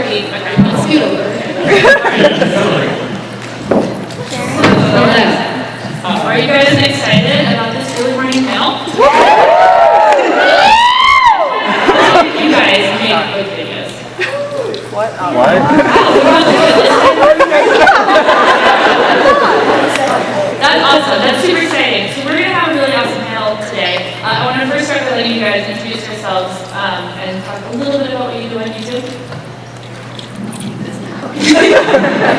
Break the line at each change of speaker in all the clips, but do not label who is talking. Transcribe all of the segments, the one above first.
me. Okay, let's scoot over. Are you guys excited about this early morning mail? You guys make good videos.
What?
That's awesome. That's super exciting. So we're going to have a really awesome panel today. I want to first start by letting you guys introduce yourselves and talk a little bit about what you do on YouTube.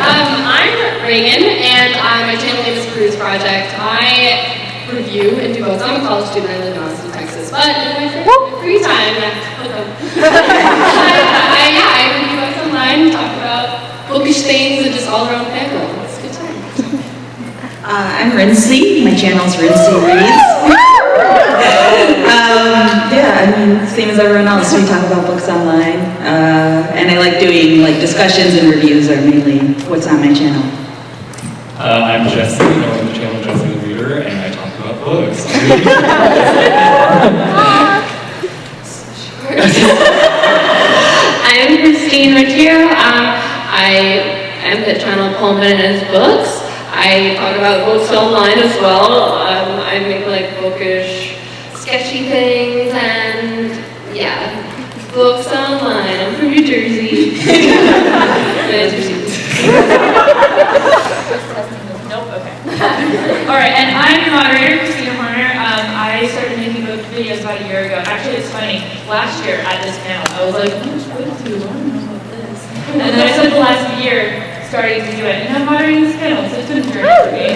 I'm Reagan, and my channel name is Cruise Project. I review and do books. I'm a college student. I live in Austin, Texas. But in my free time, I review books online, talk about bookish things, and just all around fangirl. It's a good time.
I'm Rinsey. My channel's Rinsey Reads. Same as everyone else, we talk about books online. And I like doing discussions and reviews are mainly what's on my channel.
I'm Jesse, I run the channel Jesse the Reader, and I talk about books.
I'm Christine Riccio. I am the channel Pullman and his books. I talk about books online as well. I make bookish, sketchy things, and yeah, books online. I'm from New Jersey.
Nope, okay. Alright, and I'm your moderator, Christina Horner. I started making book videos about a year ago. Actually, it's funny. Last year at this panel, I was like, how much books do I don't know about this? And then I spent the last year starting to do it. And I'm moderating this panel, so it's been a journey for me.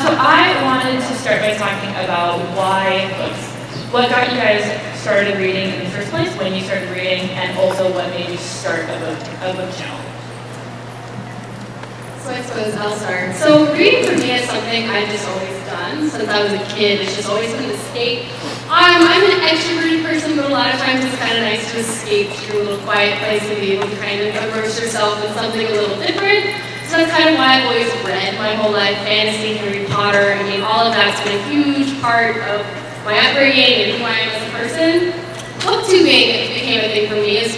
So I wanted to start by talking about why books. What got you guys started reading in the first place, when you started reading, and also what made you start a book channel?
So I suppose I'll start. So reading for me is something I've just always done since I was a kid. It's just always been an escape. I'm an extroverted person, but a lot of times it's kind of nice to escape to a little quiet place and be able to kind of immerse yourself in something a little different. So that's kind of why I've always read my whole life, fantasy, Harry Potter. I mean, all of that's been a huge part of my upbringing and who I am as a person. Booktubing became a thing for me as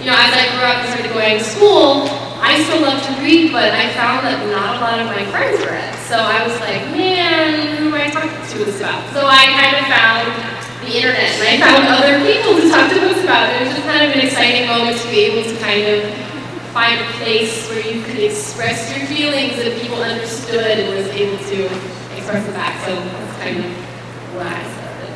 I grew up and started going to school, I still love to read, but I found that not a lot of my friends read. So I was like, man, who am I talking to this about? So I kind of found the internet, and I found other people to talk to books about. It was just kind of an exciting moment to be able to kind of find a place where you could express your feelings that people understood and was able to express them back. So that's kind of why I started.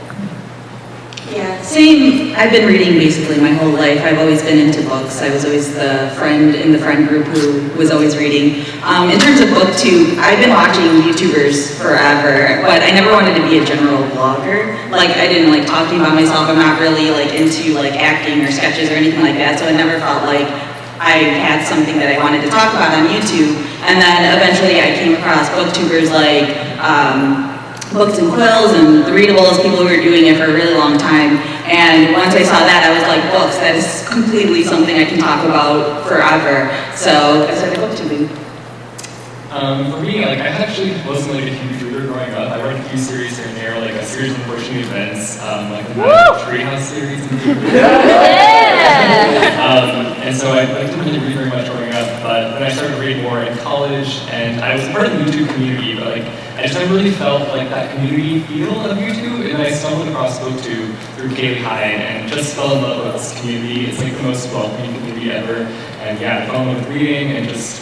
Yeah, same. I've been reading basically my whole life. I've always been into books. I was always the friend in the friend group who was always reading. In terms of Booktube, I've been watching YouTubers forever, but I never wanted to be a general vlogger. I didn't like talking about myself. I'm not really into acting or sketches or anything like that, so I never felt like I had something that I wanted to talk about on YouTube. And then eventually I came across Booktubers like Books and Quills and The Readables, people who were doing it for a really long time. And once I saw that, I was like, books, that is completely something I can talk about forever. So I started booktubing.
For me, I actually wasn't a huge reader growing up. I read a few series here and there, a series of unfortunate events, the Treehouse series. And so I didn't really read very much growing up, but then I started reading more in college, and I was part of the YouTube community, but I just never really felt that community feel of YouTube, and I stumbled across Booktube through Kaylee Hyde, and just fell in love with this community. It's the most welcoming community ever, and yeah, I fell in love with reading, and just...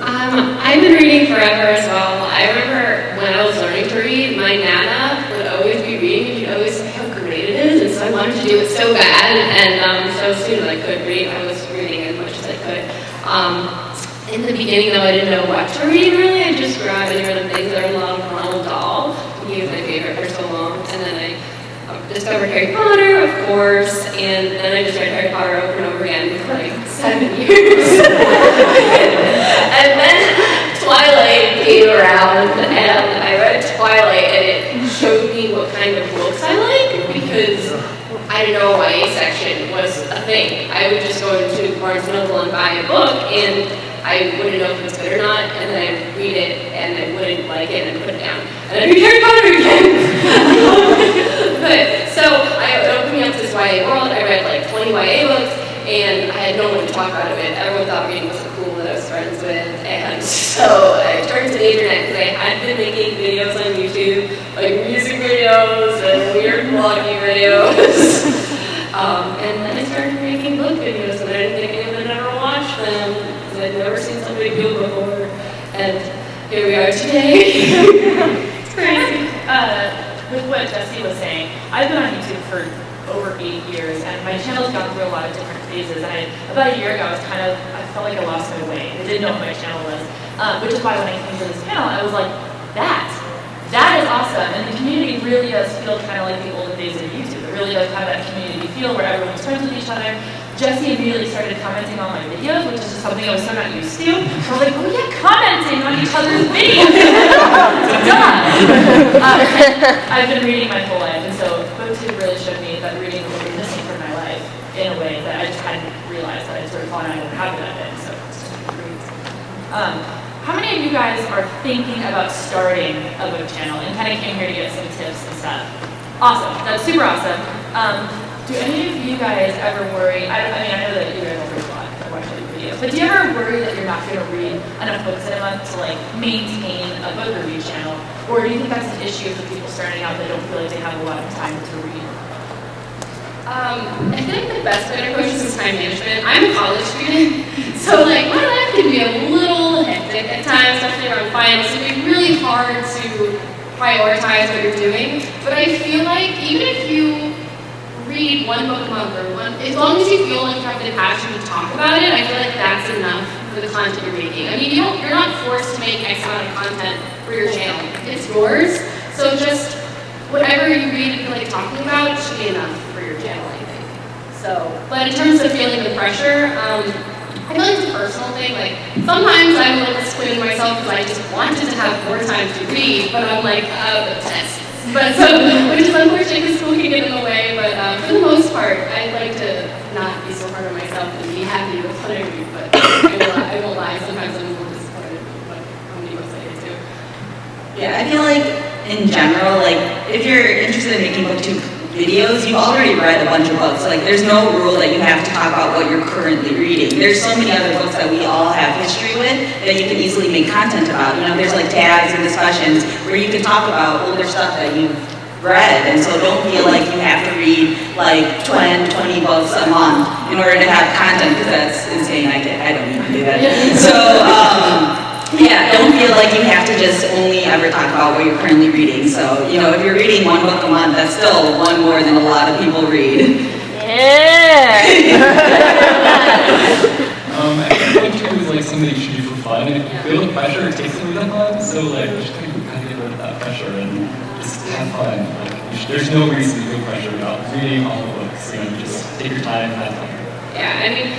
I've been reading forever as well. I remember when I was learning to read, my Nana would always be reading, and she'd always say how great it is, and so I wanted to do it so bad, and so soon as I could read, I was reading as much as I could. In the beginning, though, I didn't know what to read, really. I just grabbed any random things that are a lot of Ronald Dahl. He was my favorite for so long, and then I discovered Harry Potter, of course, and then I just read Harry Potter over and over again for 7 years. And then Twilight came around, and I read Twilight, and it showed me what kind of books I like, because I didn't know my A section was a thing. I would just go into Barnes & Noble and buy a book, and I wouldn't know if it was good or not, and then I'd read it, and I wouldn't like it, and then put it down. And I'd read Harry Potter again. So I and I had no one to talk about it with. Everyone thought reading wasn't cool that I was friends with, and so I turned to the internet because I had been making videos on YouTube, like music videos and weird vlogging videos. And then I started making book videos, and I didn't think anyone would ever watch them because I'd never seen somebody do it before. And here we are today. It's crazy.
With what Jessie was saying, I've been on YouTube for over 8 years, and my channel's gone through a lot of different phases. And about a year ago, I felt like I lost my way. I didn't know what my channel was, which is why when I came to this panel, I was like, that is awesome. And the community really does feel kind of like the olden days of YouTube. It really does have that community feel where everyone's friends with each other. Jessie immediately started commenting on my videos, which is just something I was so not used to. So I was like, oh yeah, commenting on each other's videos. Duh. I've been reading my whole life, and so Booktube really showed me that reading was really missing from my life in a way that I just hadn't realized that I'd sort of fallen out of the habit of it. So it's just great. How many of you guys are thinking about starting a book channel and kind of came here to get some tips and stuff? Awesome. That's super awesome. Do any of you guys ever worry, I know that you guys will read a lot, I watch other videos, but do you ever worry that you're not going to read enough books in a month to like maintain a book review channel? Or do you think that's an issue for people starting out that don't feel like they have a lot of time to read?
I feel like the best way to approach this is time management. I'm a college student, so like my life can be a little hectic at times, especially around finals. It can be really hard to prioritize what you're doing, but I feel like even if you read one book a month or as long as you feel like you have the passion to talk about it, I feel like that's enough for the content you're making. I mean, you're not forced to make X amount of content for your channel. It's yours, so just whatever you read and feel like talking about should be enough for your channel, I think. So, but in terms of feeling the pressure, I feel like it's a personal thing. Like, sometimes I'm a little disappointed in myself because I just wanted to have more time to read, but I'm like, the tests. But so, which is unfortunate because school can get in the way, but for the most part, I'd like to not be so hard on myself and be happy with what I read, but I won't lie, sometimes I'm a little disappointed with how many books I get to.
Yeah, I feel like in general, like if you're interested in making Booktube videos, you've already read a bunch of books. Like there's no rule that you have to talk about what you're currently reading. There's so many other books that we all have history with that you can easily make content about. You know, there's like tags and discussions where you can talk about older stuff that you've read, and so don't feel like you have to read like 20 books a month in order to have content, because that's insane. I don't even do that. So yeah, don't feel like you have to just only ever talk about what you're currently reading. So, you know, if you're reading one book a month, that's still one more than a lot of people read.
Yeah!
I think Booktube is like something you should do for fun, and if you feel the pressure, it takes some of that fun, so like, just kind of get rid of that pressure and just have fun. Like, there's no reason to feel pressure about reading all the books, you know, just take your time and have fun.
Yeah, I mean,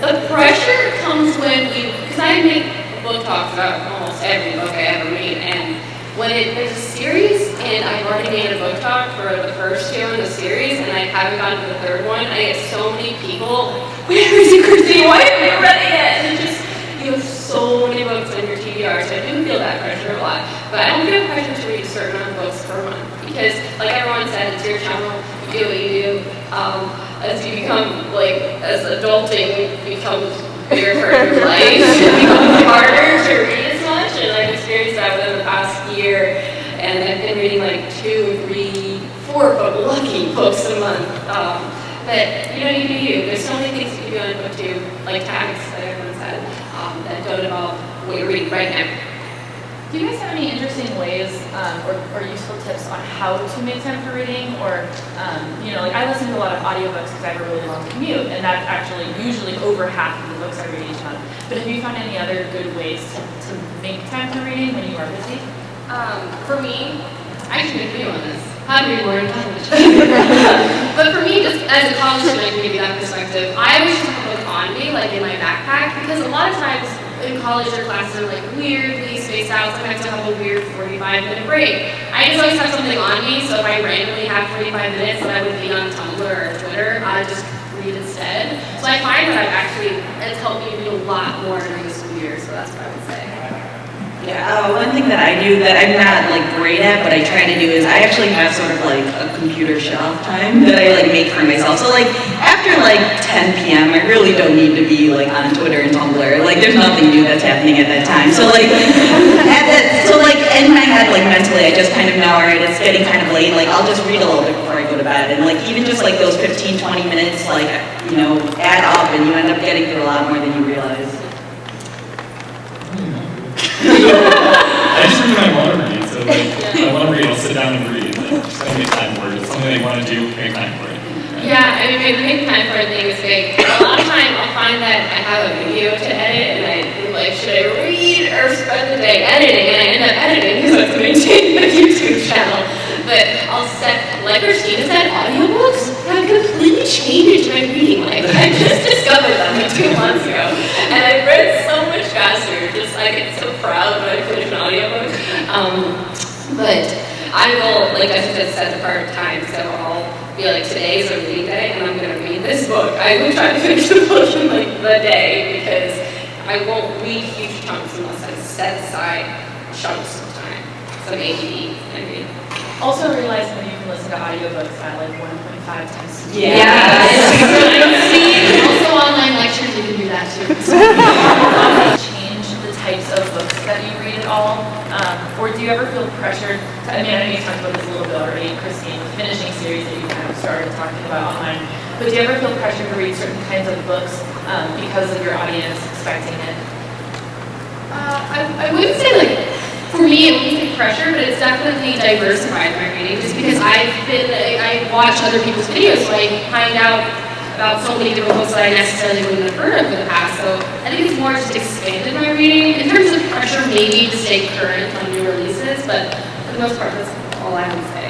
the pressure comes when because I make book talks about almost every book I ever read, and when there's a series and I've already made a book talk for the first two in the series and I haven't gotten to the third one, I get so many people, where is it, Christine? Why haven't you read it yet? And just, you have so many books on your TBR, so I do feel that pressure a lot. But I don't feel pressure to read a certain amount of books per month, because like everyone said, it's your channel, you do what you do. As you become, like, as adulting becomes bigger for your life, it becomes harder to read as much, and I've experienced that within the past year, and I've been reading like 2, 3, 4 lucky books a month. But you know, you do you. There's so many things you can do on Booktube, like tags that everyone said, that don't involve what you're reading right now.
Do you guys have any interesting ways or useful tips on how to make time for reading? Or, you know, like I listen to a lot of audiobooks because I have a really long commute, and that's actually usually over half of the books I read each month. But have you found any other good ways to make time for reading when you are busy?
For me, I should make a video on this. How to read more in college. But for me, just as a college student, maybe that perspective, I always just have a book on me, like in my backpack, because a lot of times in college, their classes are like weirdly spaced out. Sometimes I have a weird 45-minute break. I just always have something on me, so if I randomly have 45 minutes that I would be on Tumblr or Twitter, I just read instead. So I find that it's helped me read a lot more during the school year, so that's what I would say.
Yeah, one thing that I do that I'm not like great at, but I try to do is I actually have sort of like a computer shut-off time that I like make for myself. So like after like 10 p.m. I really don't need to be like on Twitter and Tumblr. Like there's nothing new that's happening at that time. So like in my head, like mentally, I just kind of know, all right, it's getting kind of late. Like I'll just read a little bit before I go to bed, and like even just like those 15, 20 minutes, like add up, and you end up getting through a lot more than you realize.
I just read when I want to read, so like, if I want to read, I'll sit down and read. Like, just gotta make time for it. It's something I want to do, make time for it.
Yeah, I mean, making time for a thing is big. A lot of time I'll find that I have a video to edit, and I'm like, should I read or spend the day editing? And I end up editing because I have to maintain my YouTube channel. But I'll set, like Christina said, audiobooks have completely changed my reading life. I just discovered them like 2 months ago. And I've read so much faster. Just I get so proud when I finish an audiobook. But I will, like I said, set apart time. So I'll be like, today is a reading day and I'm going to read this book. I will try to finish the book in like the day because I won't read huge chunks unless I set aside chunks of time. So maybe I read.
Also realize that you can listen to audiobooks at like 1.5 times speed.
Yeah. See, also online lectures, you can do that too.
Change the types of books that you read at all? Or do you ever feel pressured to, I know you talked about this a little bit already, Christine, the finishing series that you kind of started talking about online, but do you ever feel pressured to read certain kinds of books because of your audience expecting it?
I wouldn't say like, for me it wouldn't be pressure, but it's definitely diversified my reading just because I watch other people's videos, so I find out about so many different books that I necessarily wouldn't have heard of in the past. So I think it's more just expanded my reading. In terms of pressure, maybe to stay current on new releases, but for the most part, that's all I would say.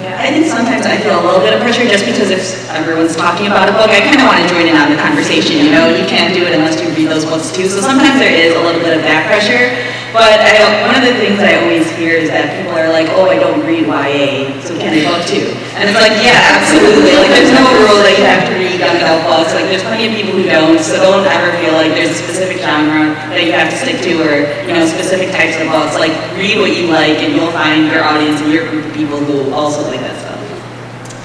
Yeah, I think sometimes I feel a little bit of pressure just because if everyone's talking about a book, I kind of want to join in on the conversation. You can't do it unless you read those books too. So sometimes there is a little bit of that pressure. But one of the things I always hear is that people are like, oh, I don't read YA, so can I book too? And it's like, yeah, absolutely. Like, there's no rule that you have to read young adult books. Like, there's plenty of people who don't, so don't ever feel like there's a specific genre that you have to stick to or, specific types of books. Like, read what you like, and you'll find your audience and your group of people who also like that stuff.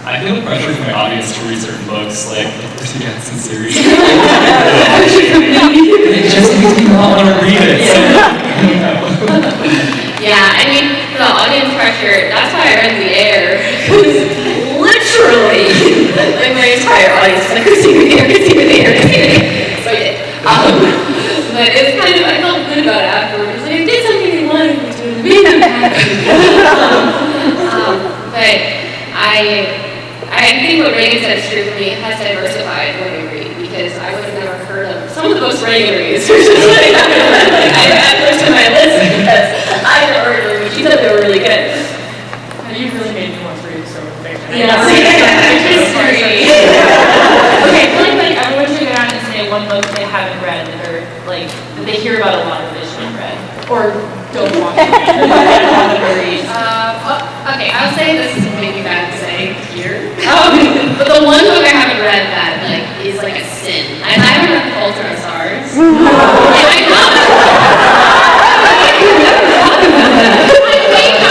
I feel pressure from my audience to read certain books, like the Percy Jackson series. It just makes me not want to read it. So,
yeah, I mean, the audience pressure, that's why I read The Air. Literally, like my entire audience was like, Christine, The Air, Christine, The Air, Christine, The Air. So I did. But it's kind of, I felt good about it afterwards. Like, I did something they wanted me to, and made them happy. But I think what Reagan said is true for me. It has diversified what I read because I would have never heard of some of the books Reagan reads. I add those to my list because I never heard of them. She said they were really good.
You really made me want to read Star Wars fiction.
Yeah.
Okay, like everyone should go out and say one book they haven't read or like that they hear about a lot but they shouldn't read or don't want to read.
Okay, I'll say this is maybe bad to say here. But the one book I haven't read that is like a sin. I haven't read Fault in Our Stars.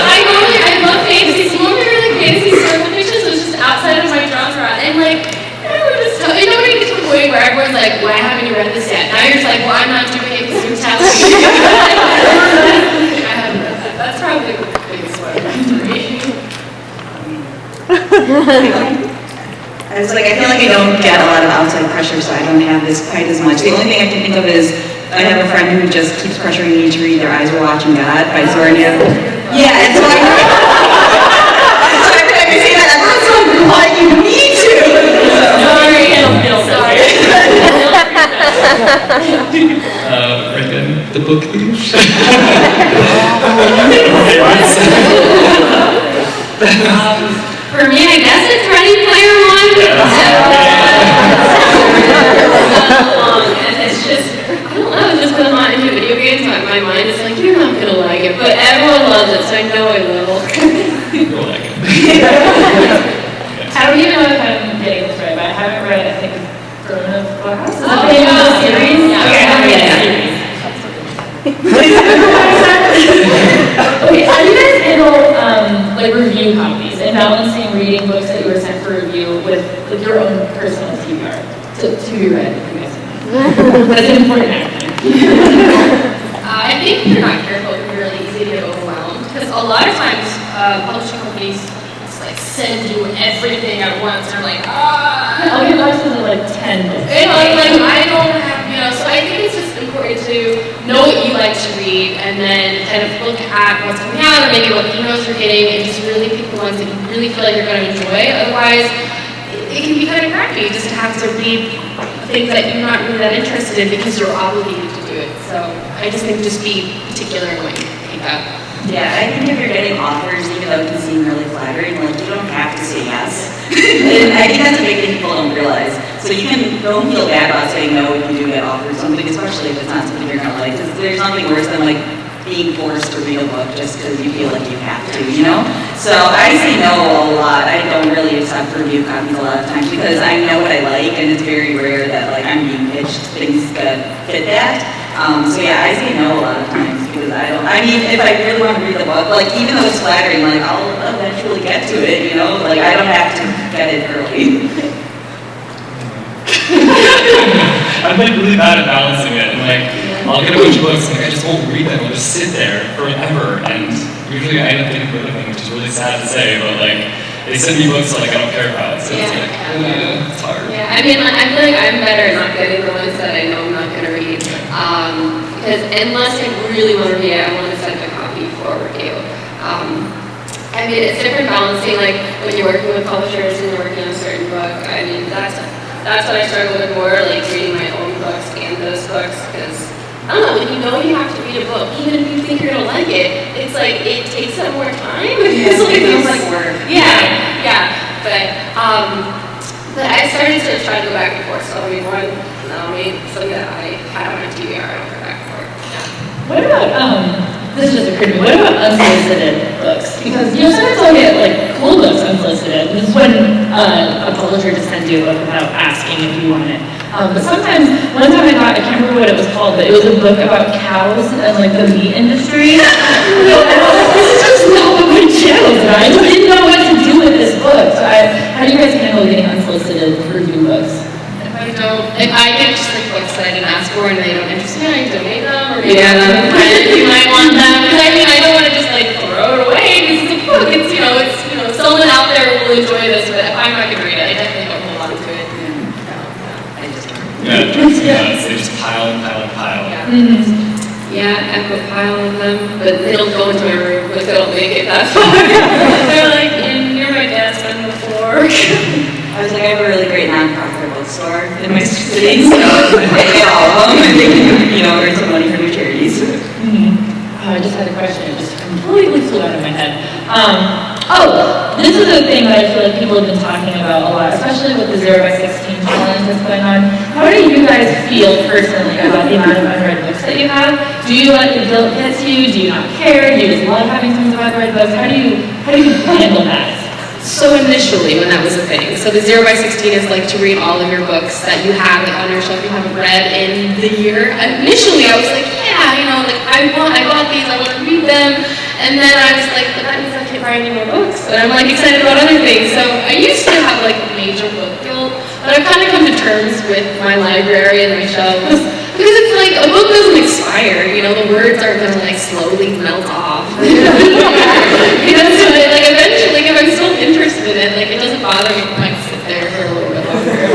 I love fantasy. Some of them are like fantasy historical fiction, so it's just outside of my genre. And when you get to the point where everyone's like, why haven't you read this yet? Now you're just like, well, I'm not doing it because you're telling me. I haven't read that. That's probably the biggest one for me.
I was like, I feel like I don't get a lot of outside pressure, so I don't have this quite as much. The only thing I can think of is I have a friend who just keeps pressuring me to read Their Eyes Were Watching God by Zornia. Yeah, and so every time you say that, I'm so glad you need to.
Sorry.
Reagan, the book thief.
For me, I guess it's Ready Player One. And it's just, I don't know, just because I'm not into video games, my mind is like, you're not going to like it. But everyone loves it, so I know I will.
You'll like it.
I don't even know if I'm getting this right, but I haven't read, I think, Throne of Glass. Is that the name of the series?
Yeah.
Okay, I haven't read the series. are sent for review with like your own personal TBR to be read, if you guys know. That's an important action.
I think if you're not careful, it can be really easy to get overwhelmed. Because a lot of times, publishing companies just like send you everything at once. And you're like,
I'll get lost in like 10 books.
And I'm like, I don't have, so I think it's just important to know what you like to read and then kind of look at what's coming out or maybe what emails you're getting and just really pick the ones that you really feel like you're going to enjoy. Otherwise, it can be kind of crappy just to have to read things that you're not really that interested in because you're obligated to do it. So I just think just be particular in what you pick up.
Yeah, I think if you're getting offers, even though it can seem really flattering, like you don't have to say yes. And I think that's a big thing people don't realize. So you don't feel bad about saying no if you do get offered something, especially if it's not something you're gonna like. Because there's nothing worse than like being forced to read a book just because you feel like you have to, you know? So I say no a lot. I don't really accept review copies a lot of times because I know what I like, and it's very rare that like I'm being pitched things that fit that. So yeah, I say no a lot of times because I mean, if I really want to read the book, like even though it's flattering, like I'll eventually get to it, you know? Like I don't have to get it early.
I'm like really bad at balancing it, and like I'll get a bunch of books and like, I just won't read them. I'll just sit there forever, and usually I end up getting rid of them, which is really sad to say, but like they send me books like I don't care about, so it's like it's hard.
Yeah, I mean, I feel like I'm better at not getting the ones that I know I'm not gonna read, because unless I really want to read it, I want to send a copy for review. I mean, it's different balancing, like when you're working with publishers and you're working on a certain book. I mean, that's what I struggle with more, like reading my own books and those books, because I don't know, when you know you have to read a book, even if you think you're gonna like it, it's like it takes up more time.
Yeah,
It's like,
it feels like work.
Yeah. But I started to try to go back and forth. So I mean, something that I had on my TBR, I went back and forth. Yeah.
What about, this just occurred to me, what about unsolicited books? Because sometimes I'll get like cool books unsolicited. This is when a publisher just sends you a book without asking if you want it. But sometimes, one time I can't remember what it was called, but it was a book about cows and like the meat industry. And I was like, this is just not what my channel is. I just didn't know what to do with this book. So how do you guys handle getting unsolicited review books?
If I get just like books that I didn't ask for and they don't interest me, I donate them, or maybe you might want them. Because I mean, I don't want to just like throw it away because it's a book. It's someone out there will enjoy this, but if I'm not gonna read it, I definitely don't hold on to it.
They just pile and pile and pile.
Yeah. Yeah, I have a pile of them, but they don't go into my room, but they don't make it that far. They're like near my desk on the floor.
I was like, I have a really great nonprofit bookstore in my city, so I get all of them, and they can, earn some money from your charities.
I just had a question. It just completely flew out of my head. This is a thing that I feel like people have been talking about a lot, especially with the 0x16 challenge that's going on. How do you guys feel personally about the amount of unread books that you have? Do you let the guilt get to you? Do you not care? Do you just love having tons of unread books? How do you handle that?
So initially, when that was a thing, so the 0x16 is like to read all of your books that you have like, on your shelf you haven't read in the year. Initially, I was like, I bought these, I want to read them, and then I was like, but that means I can't buy any more books, and I'm like excited about other things. So I used to have like major book guilt, but I've kind of come to terms with my library and my shelves. Because it's like, a book doesn't expire, the words aren't gonna like slowly melt off. So like eventually, if I'm still interested in it, like it doesn't bother me if I might sit there for a little bit longer.
For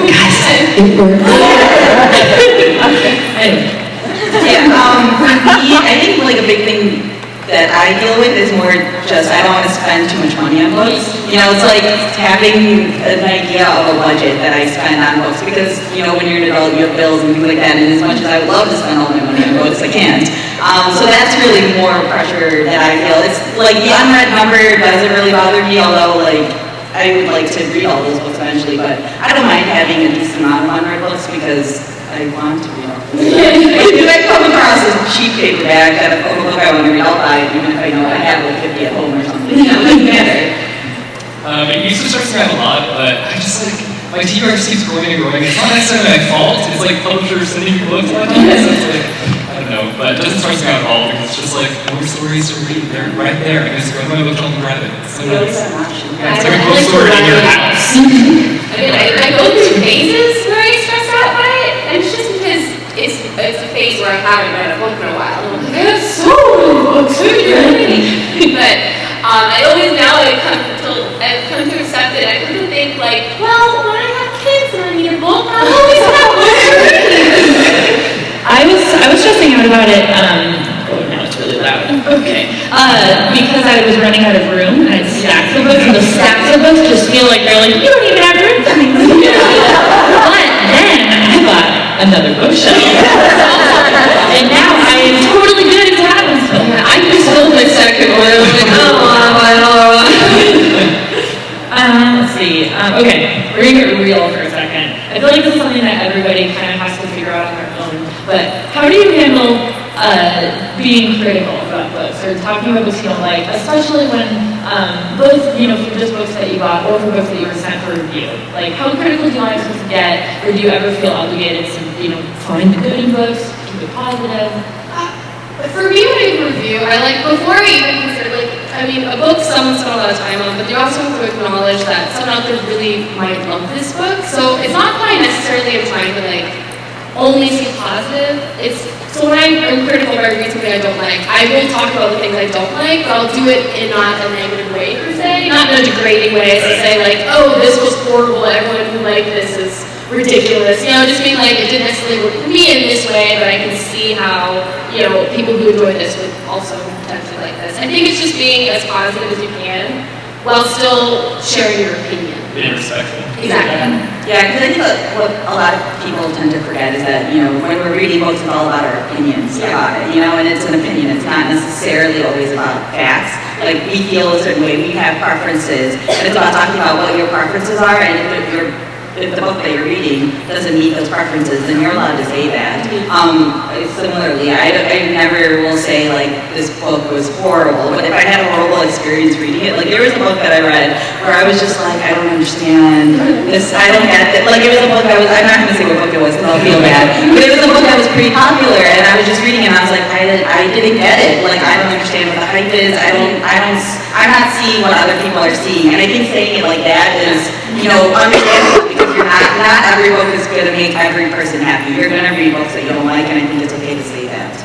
me, I think like a big thing that I deal with is more just, I don't want to spend too much money on books. It's like having an idea of a budget that I spend on books because, when you're an adult, you have bills and things like that, and as much as I would love to spend all my money on books, I can't. So that's really more pressure that I feel. It's like the unread number doesn't really bother me, although like I would like to read all those books eventually, but I don't mind having a decent amount of unread books because I want to read all of them. If I come across a cheap paperback that a book I want to read, I'll buy it, even if I know I have like 50 at home or something. It doesn't matter.
It used to stress me out a lot, but I just like, my TBR just keeps growing and growing. It's not necessarily my fault, it's like publishers sending me books a lot of times, so it's like, I don't know. but it doesn't stress me out at all because it's just like more stories to read. They're right there. I can just grab my bookshelf and grab it. It's so nice. Yeah, it's like a cool story in your house.
I mean, I go through phases where I stress out by it, and it's just because it's a phase where I haven't read a book in a while. And I'm like, I have so many books, who are you reading? But I always now I've come to accept it. I come to think like, well, when I have kids and I need a book, I'll always have one to read.
I was stressing out about it, oh, now it's really loud. Okay. Because I was running out of room and I had stacks of books, and the stacks of books just feel like they're like, you don't even have room for me. But then I bought another bookshelf. And now I am totally good at having stuff.
I just sold my second one. I was like,
let's see. Okay, we're gonna get real for a second. I feel like this is something that everybody kind of has to figure out on their own. But how do you handle being critical about books or talking about books you don't like, especially when both, for just books that you bought or for books that you were sent for review? Like, how critical do you want us to get, or do you ever feel obligated to, find the good in books, keep it positive?
For me, when I review, I before I even consider, a book someone spent a lot of time on, but you also have to acknowledge that someone out there really might love this book. So it's not that I necessarily am trying to, only see positive. So when I'm critical if I read something I don't like, I will talk about the things I don't like, but I'll do it in not a negative way, per se. Not in a degrading way, so say, oh, this was horrible, everyone who liked this is ridiculous. Just being it didn't necessarily work for me in this way, but I can see how, people who enjoy this would also potentially like this. I think it's just being as positive as you can, while still sharing your opinion.
Being respectful.
Exactly.
Yeah, because I think what a lot of people tend to forget is that, when we're reading books, it's all about our opinions about it, and it's an opinion. It's not necessarily always about facts. We feel a certain way, we have preferences, and it's about talking about what your preferences are, and if the book that you're reading doesn't meet those preferences, then you're allowed to say that. Similarly, I never will say, this book was horrible, but if I had a horrible experience reading it, there was a book that I read where I was just I don't understand this, I don't get it. It was a book that I'm not going to say what book it was because I'll feel bad, but it was a book that was pretty popular, and I was just reading it, and I was like, I didn't get it. I don't understand what the hype is, I'm not seeing what other people are seeing, and I think saying it like that is, understandable, because not every book is going to make every person happy. You're going to read books that you don't like, and I think it's okay to say that.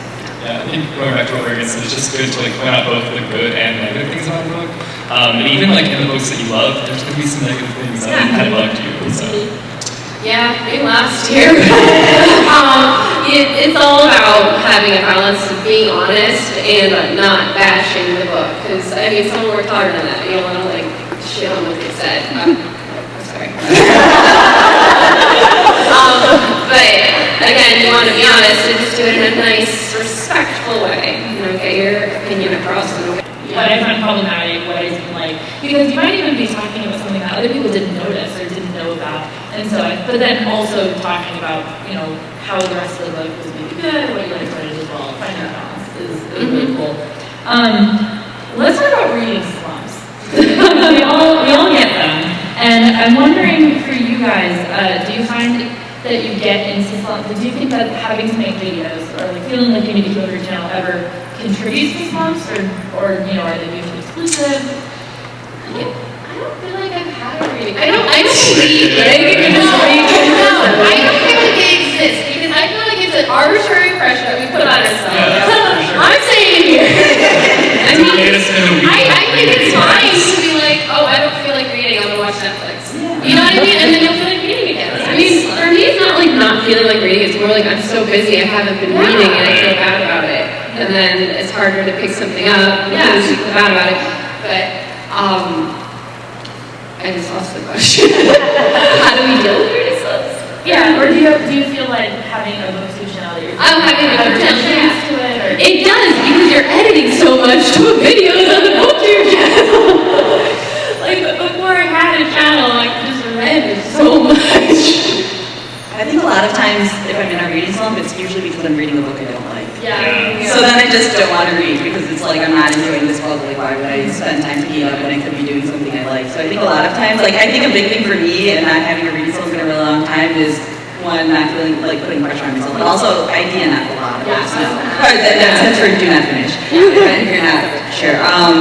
Yeah, I think going back to what we're saying, it's just good to point out both the good and negative things about the book. And even in the books that you love, there's going to be some negative things that kind of bugged you. So.
Yeah, maybe last year. It's all about having a balance of being honest and not bashing the book. Because someone worked harder than that. You don't want to shit on what they said. Sorry. But again, you want to be honest and just do it in a nice, respectful way. Get your opinion across in a way.
What I find problematic, what I didn't like, because you might even be talking about something that other people didn't notice or didn't know about, and so, but then also talking about, how the rest of the book was maybe good, what you liked about it as well. Finding that balance is really cool. Let's talk about reading slumps. we all get them, and I'm wondering for you guys, do you find that you get into slumps? Do you think that having to make videos or feeling like you need to keep up your channel ever contributes to slumps, or are they mutually exclusive?
I don't feel like I've had a reading. I don't believe it. I don't feel like it exists because I feel like it's an arbitrary pressure that we put on ourselves. I'm saying it here. I think it's fine to be oh, I don't feel like reading, I'm gonna watch Netflix. You know what I mean? And then you'll feel like reading again. For me, it's not not feeling like reading. It's more I'm so busy, I haven't been reading, and I feel bad about it. And then it's harder to pick something up because you feel bad about it. But I just lost the question. How do we deal with reading slumps?
Yeah, or do you feel like having a Booktube channel that you're
Having a Booktube channel
to it? Or?
It does, because you're editing so much to a videos on the Booktube channel. Before I had a channel, I just read so much.
I think a lot of times, if I'm in a reading slump, it's usually because I'm reading a book I don't like.
Yeah.
So then I just don't want to read because it's I'm not enjoying this book. Why would I spend time picking it up when I could be doing something I like? So I think a lot of times, I think a big thing for me and not having a reading slump in a really long time is one, not feeling like putting pressure on myself, but also I DNF a lot.
Yeah.
So, that's for do not finish. If you're not sure.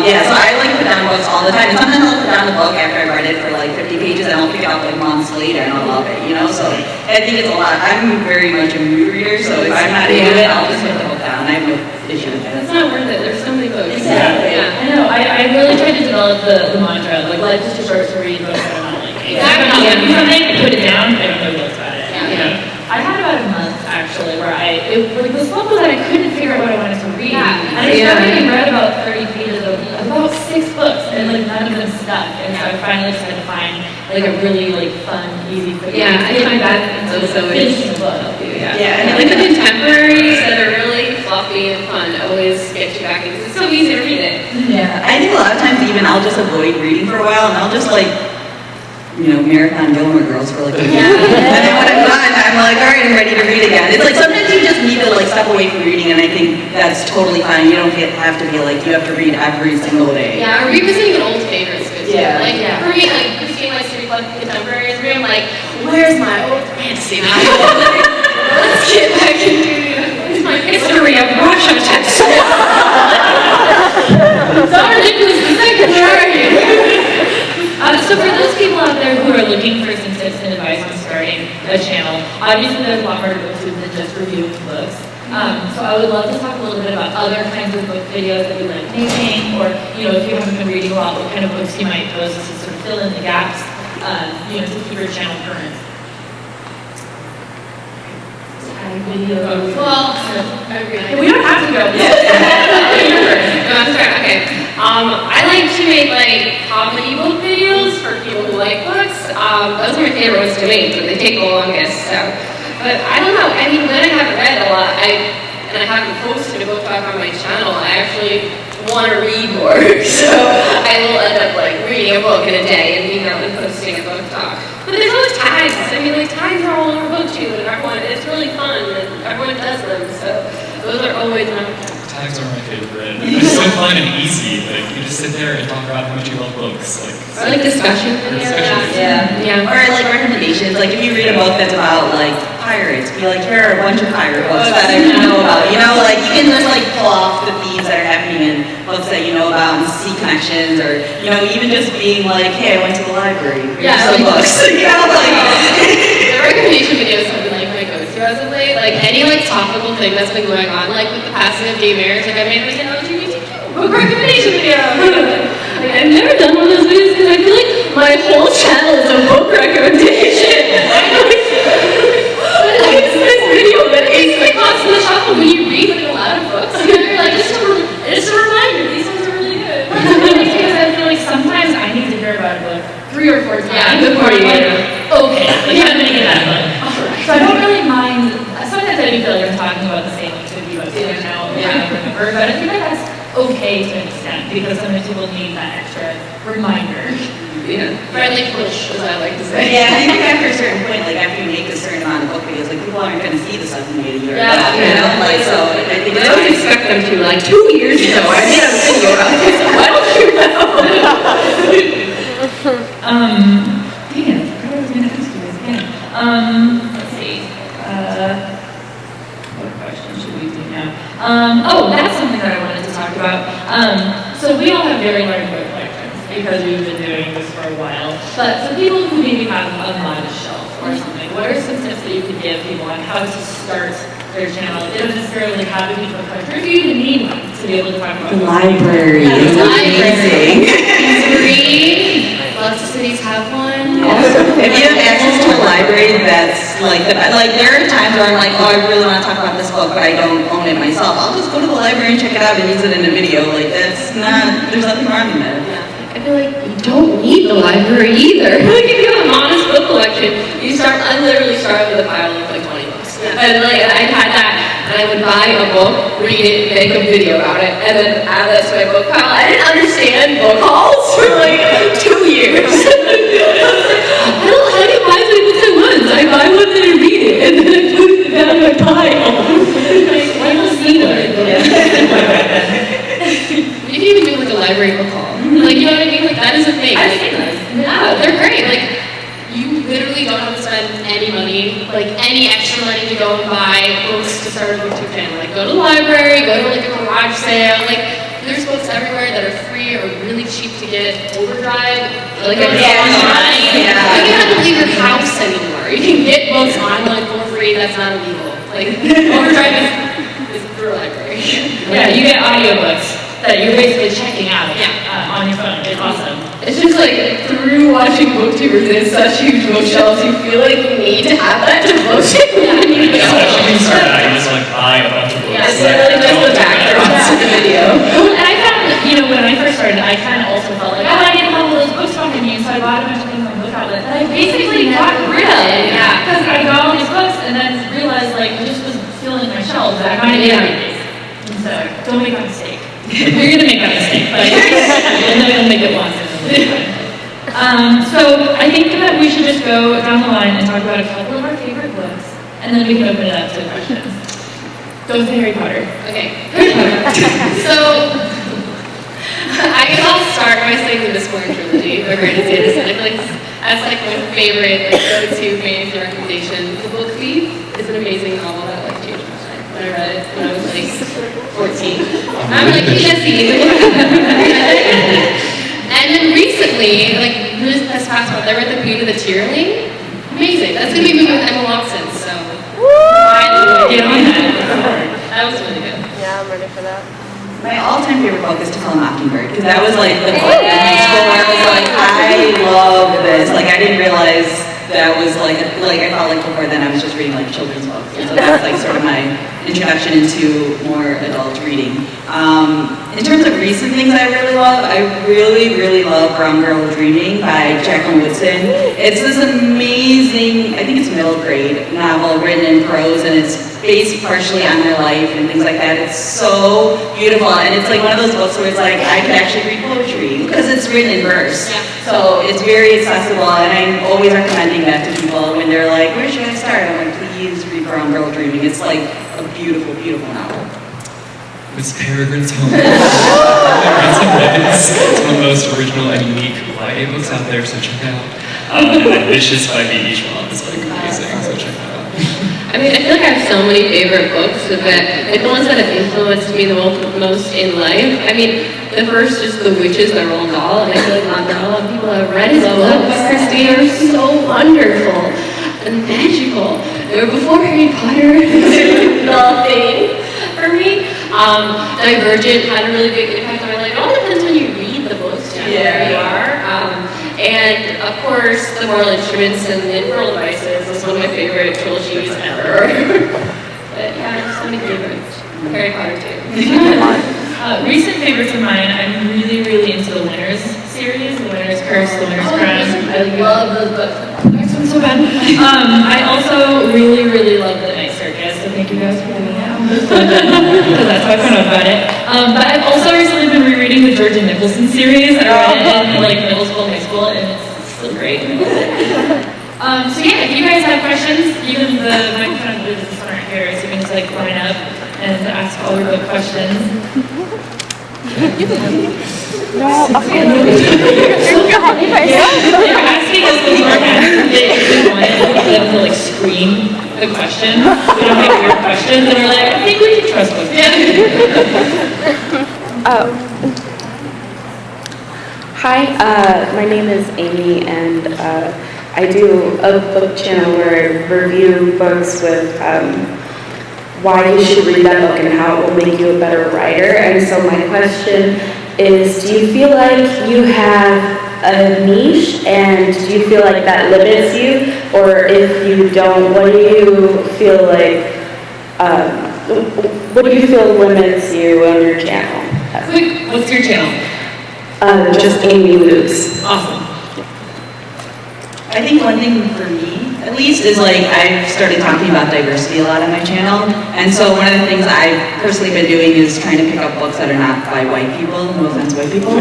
Yeah, so I like put down books all the time. And sometimes I'll put down the book after I read it for like 50 pages and I'll pick it up like months later and I'll love it, you know? So I think it's a lot. I'm very much a mood reader, so if I'm not into it, I'll just put the book down. I have no issue with that.
It's not worth it. There's so many books.
Exactly.
Yeah.
I know. I really tried to develop the mantra, like life is too short to read books that I'm not liking.
Exactly.
If I'm not liking something, put it down, I don't know books about it.
Yeah.
You know? I had about a month actually where like the slump was that I couldn't figure out what I wanted to read.
Yeah.
And I started and read about 30 pages of about 6 books and like none of them stuck. And so I finally decided to find like a really like fun, easy, quick
Yeah, I
get
find
back
that
into
also
finishing the book.
Yeah.
Yeah.
Like the contemporaries that are really fluffy and fun always get you back into it. It's so easy to read it.
Yeah, I think a lot of times even I'll just avoid reading for a while and I'll just like, you know, marathon Gilmore Girls for like a week.
Yeah.
And then when I'm done, I'm like, all right, I'm ready to read again. It's like sometimes you just need to like step away from reading and I think that's totally fine. You don't have to be like, you have to read every single day.
Yeah, revisiting an old favorite is good too.
Yeah.
Like for me, like Christine likes to read like contemporaries. For me, I'm like, where's my old fantasy novel? Let's get back into where's my history of Russia text. Sorry, Nicholas II, where are you?
So for those people out there who are looking for some tips and advice on starting a channel, obviously there's a lot more to Booktube than just reviewing books. So I would love to talk a little bit about other kinds of book videos that you like making, or if you haven't been reading a lot, what kind of books you might post to sort of fill in the gaps, to keep your channel current.
Well,
We don't have to go.
Okay. I like to make like comedy book videos for people who like books. Those are my favorite ones to make, but they take the longest. So, but I don't know. I mean, when I haven't read a lot, and I haven't posted a book talk on my channel, I actually want to read more. So I will end up like reading a book in a day and being out and posting a book talk. But there's always tags. I mean, like tags are all over Booktube, and it's really fun, and everyone does them. So those are always my
Tags are my favorite. They're so fun and easy. Like you just sit there and talk about how much you love books.
Or like discussion videos.
Yeah. Or like recommendations. Like if you read a book that's about like pirates, be like, here are a bunch of pirate books that I know about. Like you can just like pull off the themes that are happening in books that you know about and see connections, or even just being like, hey, I went to the library. Here's some books.
The recommendation videos have been like my go-to as of late. Like any like topical thing that's been going on, like with the passing of gay marriage, like I made like an LGBTQ book recommendation video. Like I've never done one of those videos because I feel like my whole channel is a book recommendation. But it's this video that is like constant shuffle when you read like a lot of books. You're like it's a reminder. These ones are really good.
Because I feel like sometimes I need to hear about a book 3 or 4 times
before you get it.
Okay, I'm gonna get that book. So I don't really mind. Sometimes I do feel like I'm talking about the same like 50 books that I know and I remember, but I think that that's okay to an extent because sometimes people need that extra reminder.
Yeah. Friendly push, as I like to say.
Yeah, I think after a certain point, like after you make a certain amount of book videos, like people aren't going to see the stuff you made a year ago. Like so. I think
I always expect them to. Like 2 years ago, I made a video about this. Why don't you know?
Man, I was gonna ask you this again. Let's see. What question should we do now? That's something that I wanted to talk about. So we all have very large book collections because we've been doing this for a while. But for people who maybe have a modest shelf or something, what are some tips that you could give people on how to start their channel? They don't necessarily have a huge book collection, or if you even need one to be able to talk about
the library is amazing.
Lots of cities have one.
If you have access to a library that's like there are times where I'm like, oh, I really want to talk about this book, but I don't own it myself. I'll just go to the library and check it out and use it in a video. Like there's nothing wrong in that.
I feel like you don't need the library either. Like if you have a modest book collection, I literally start with a pile of like 20 books. And like I had that, and I would buy a book, read it, make a video about it, and then add that to my book pile. I didn't understand book hauls for like 2 years. I didn't buy as many books at once. I buy one and I read it, and then I put it down in my pile. Like, why not see that? You can even do like a library book haul. Like, you know what I mean? Like, that is a thing.
I've seen those.
Yeah, they're great. Like, you literally don't have to spend any money, like any extra money to go and buy books to start a booktube channel. Like go to the library, go to like a garage sale, like there's books everywhere that are free or really cheap to get. Overdrive, like online. You don't have to leave your house anymore. You can get books online for free. That's not illegal. Like Overdrive is through a library.
Yeah, you get audiobooks that you're basically checking out on your phone. It's awesome.
It's just like through watching booktubers in such huge bookshelves, you feel like you need to have that devotion.
Especially when you start out, you just like buy a bunch of books.
It's literally just the background to the video.
And I found, when I first started, I kind of also felt like, oh, I didn't have all those books behind me, so I bought a bunch of things on book outlet that I basically got rid of.
Yeah.
Because I got all these books and then realized like it just was filling my shelves. I kind of did everything. And so don't make that mistake. You're gonna make that mistake, but you'll never make it once. So I think that we should just go down the line and talk about a couple of our favorite books, and then we can open it up to questions. Go say Harry Potter.
Okay. Harry Potter. So I guess I'll start by saying the Mistborn trilogy. We're going to say this. I feel like that's like my favorite go-to fantasy recommendation. The Book Thief is an amazing novel that like changed my life when I read it when I was like 14. I'm like, Jessie. And then recently, like this past month, I read The Beauty of the Tierling. Amazing. That's going to be a movie with Emma Watson, so get on that. That was really good.
Yeah, I'm ready for that.
My all-time favorite book is To Kill a Mockingbird, because that was like the book in school where I was like, I love this. Like I didn't realize that was like I felt like before then I was just reading like children's books. And so that's like sort of my introduction into more adult reading. In terms of recent things I really love, I really love Brown Girl Dreaming by Jacqueline Woodson. It's this amazing, I think it's middle grade novel written in prose, and it's based partially on my life and things like that. It's so beautiful, and it's like one of those books where it's like I could actually read poetry because it's written in verse. So it's very accessible, and I'm always recommending that to people when they're like, where should I start? I'm like, please read Brown Girl Dreaming. It's like a beautiful novel.
Miss Peregrine's Home. It's one of the most original and unique YA books out there, so check it out. And Vicious by B.E. Schwab is like amazing, so check it out.
I mean, I feel like I have so many favorite books that, like the ones that have influenced me the most in life. I mean, the first is The Witches by Roald Dahl, and I feel like not a lot of people have read his books. They are so wonderful and magical. They were before Harry Potter. The thing for me. Divergent had a really big impact on my life. It all depends when you read the books, where you are. And of course, The Moral Instruments and Infernal Devices was one of my favorite trilogies ever. But yeah, so many favorites. Harry Potter too.
Recent favorites of mine, I'm really into the Winners series, The Winner's Curse, The Winner's Crown.
I love those books.
Next one's so bad. I also really love The Night Circus, so thank you guys for doing that. Because that's how I found out about it. But I've also recently been rereading the Georgia Nicholson series. I read it in like middle school, high school, and it's still great. So yeah, if you guys have questions, even the microphone booths aren't here, so you can just like line up and ask all your book questions.
No, okay.
They're asking us beforehand if they want them to like screen the question. We don't make weird questions, and we're like, I think we can trust them.
Hi, my name is Amy, and I do a book channel where I review books with why you should read that book and how it will make you a better writer. And so my question is, do you feel like you have a niche, and do you feel like that limits you? Or if you don't, what do you feel like, what do you feel limits you on your channel?
Quick, what's your channel?
Just Amy Luce.
Awesome.
I think one thing for me, at least, is like I've started talking about diversity a lot on my channel, and so one of the things I've personally been doing is trying to pick up books that are not by white people. No offense, white people.